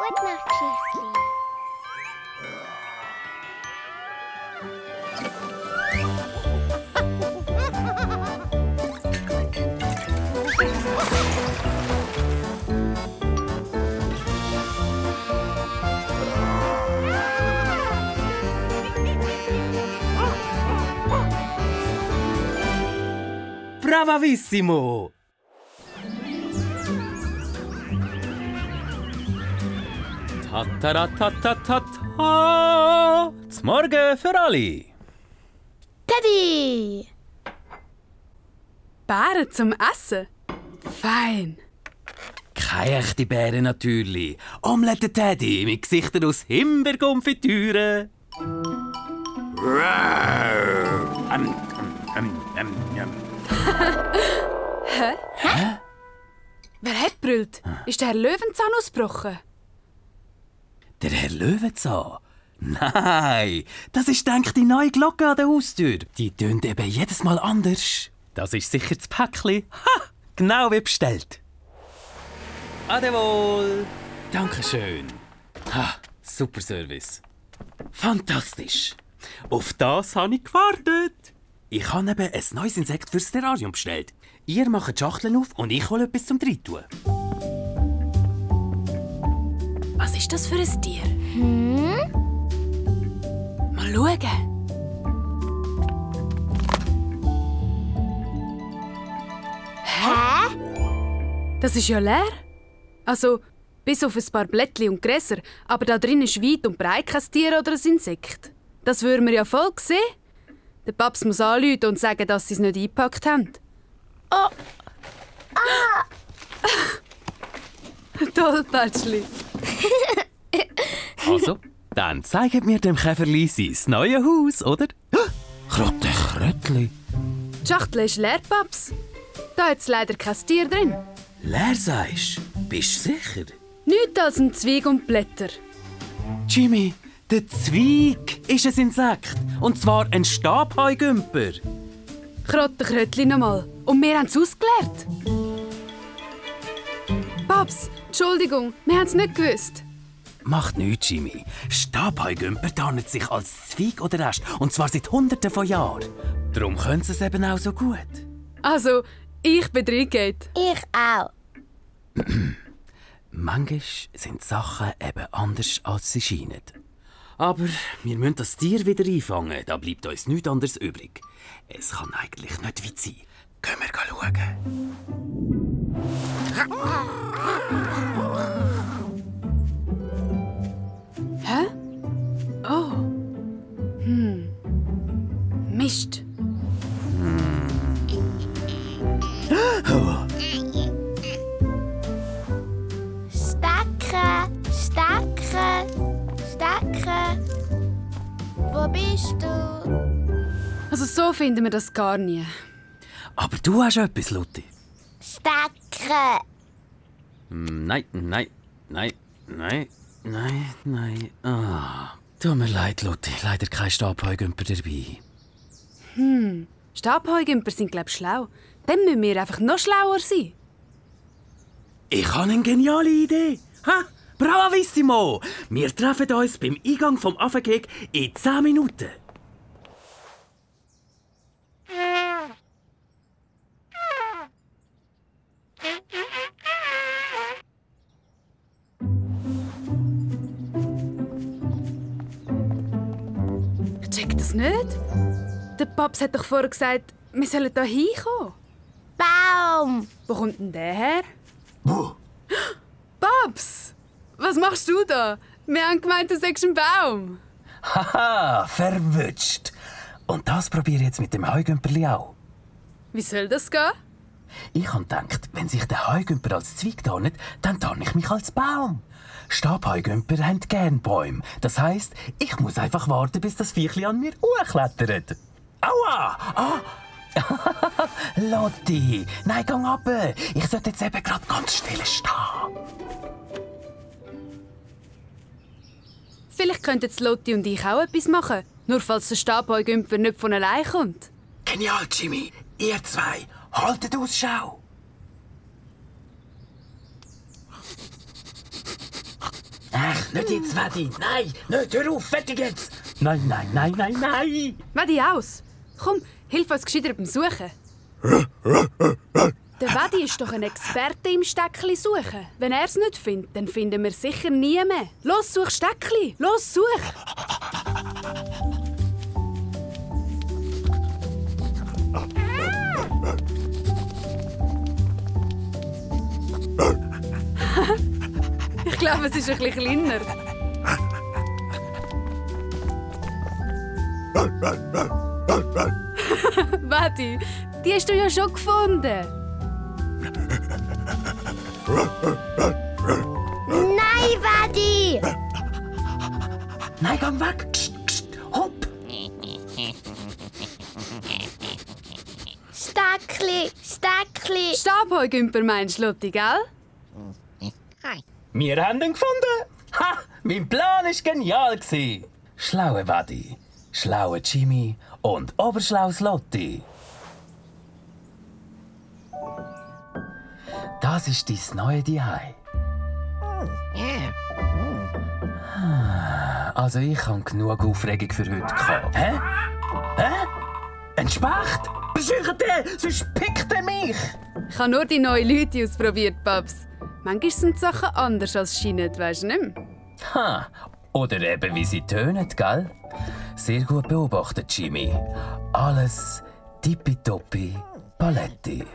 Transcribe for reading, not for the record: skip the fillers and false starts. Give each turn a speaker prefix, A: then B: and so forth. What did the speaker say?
A: Gute Nacht, Geschichtli.
B: Bravissimo! Ta-ta-ra-ta-ta-ta-ta! Zum Morgen für alle!
C: Teddy! Bären zum Essen? Fein!
B: Keine echte Bären natürlich. Omelette Teddy mit Gesichtern aus Himbeerkonfitüre.
C: Hä?
B: Hä?
C: Wer hat brüllt? Ist der Herr Löwenzahn ausgebrochen?
B: Der Herr Löwenzahn? Nein, das ist denk die neue Glocke an der Haustür. Die tönt eben jedes Mal anders. Das ist sicher das Päckchen. Ha! Genau wie bestellt. Adewohl. Dankeschön. Ha, super Service. Fantastisch. Auf das habe ich gewartet. Ich habe eben ein neues Insekt fürs Terrarium bestellt. Ihr macht die Schachteln auf und ich hole etwas zum Reintun.
C: Was ist das für ein Tier? Mal schauen.
A: Hä?
C: Das ist ja leer. Also, bis auf ein paar Blättchen und Gräser. Aber da drin ist weit und breit kein Tier oder ein Insekt. Das würden wir ja voll sehen. Der Paps muss anrufen und sagen, dass sie es nicht eingepackt haben.
A: Oh.
C: Toll, Pätschli.
B: Also, dann zeigt mir dem Käferli sein neues Haus, oder? Krotte Krötli.
C: Die Schachtel ist leer, Paps. Da hat leider kein Tier drin.
B: Leer sagst? Bist du sicher?
C: Nichts als ein Zweig und Blätter.
B: Jimmy, der Zweig ist ein Insekt. Und zwar ein Stabheugümper.
C: Krottenkrötli nochmal. Und wir haben es ausgeleert. Paps, Entschuldigung, wir haben es nicht gewusst.
B: Macht nichts, Jimmy. Stabheugümper tarnet sich als Zweig oder Ast. Und zwar seit Hunderten von Jahren. Darum können sie es eben auch so gut.
C: Also, ich bin reingegangen.
A: Ich auch.
B: Manchmal sind Sachen eben anders, als sie scheinen. Aber wir müssen das Tier wieder einfangen. Da bleibt uns nichts anderes übrig. Es kann eigentlich nicht weit sein. Gehen wir schauen.
C: Hä? Oh. Mist.
A: Stecken, Stecken, Stecken. Wo bist du?
C: Also so finden wir das gar nie.
B: Aber du hast etwas, Lutti.
A: Stecken.
B: Nein. Ah, tut mir leid, Lutti. Leider kein Stabheugümper dabei.
C: Stabheugümper sind, glaube ich, schlau. Dann müssen wir einfach noch schlauer sein.
B: Ich habe eine geniale Idee. Ha? Bravissimo! Wir treffen uns beim Eingang vom Affengehege in 10 Minuten.
C: Ich check das nicht. Der Paps hat doch vorher gesagt, wir sollen da hinkommen.
A: Baum.
C: Wo kommt denn der her?
B: Wo?
C: Paps! Was machst du da? Wir haben gemeint, du sagst einen Baum.
B: Haha, verwünscht. Und das probiere ich jetzt mit dem Heugümperli auch.
C: Wie soll das gehen?
B: Ich habe gedacht, wenn sich der Heugümper als Zweig tarnet, dann tarne ich mich als Baum. Stabheugümper haben gern Bäume. Das heisst, ich muss einfach warten, bis das Viechli an mir hochklettert. Aua! Ah! Lotti, nein, geh runter. Ich sollte jetzt eben gerade ganz still stehen.
C: Vielleicht könnten Lotti und ich auch etwas machen. Nur falls der Stabheugümper nicht von allein kommt.
B: Genial, Jimmy. Ihr zwei, haltet Ausschau. Nicht jetzt, Wadi! Nein! Nicht! Hör auf! Fertig jetzt! Nein, nein, nein, nein, nein!
C: Wadi aus! Komm, hilf uns gescheiter beim Suchen. Der Wadi ist doch ein Experte im Steckli suchen. Wenn er es nicht findet, dann finden wir sicher nie mehr. Los, such Steckli! Los, such! Ich glaube, es ist ein bisschen kleiner. Wadi, die hast du ja schon gefunden.
A: Nein, Wadi!
B: Nein, geh weg! Kst, kst, hopp!
A: Steckli, Steckli!
C: Stabheugümper meinst du, Lotti, gell?
B: Wir haben ihn gefunden! Ha! Mein Plan war genial! Schlaue Wadi, schlaue Jimmy und oberschlaues Lotti. Das ist dein neue Zuhause. Also ich habe genug Aufregung für heute gehabt. Hä? Hä? Ein Specht? Besucht den, sonst pickt er mich!
C: Ich habe nur die neuen Leute ausprobiert, Paps. Manchmal sind die Sachen anders als sie scheinen, weisst du nicht mehr?
B: Ha! Oder eben wie sie tönen, gell? Sehr gut beobachtet, Jimmy. Alles tippitoppi Paletti.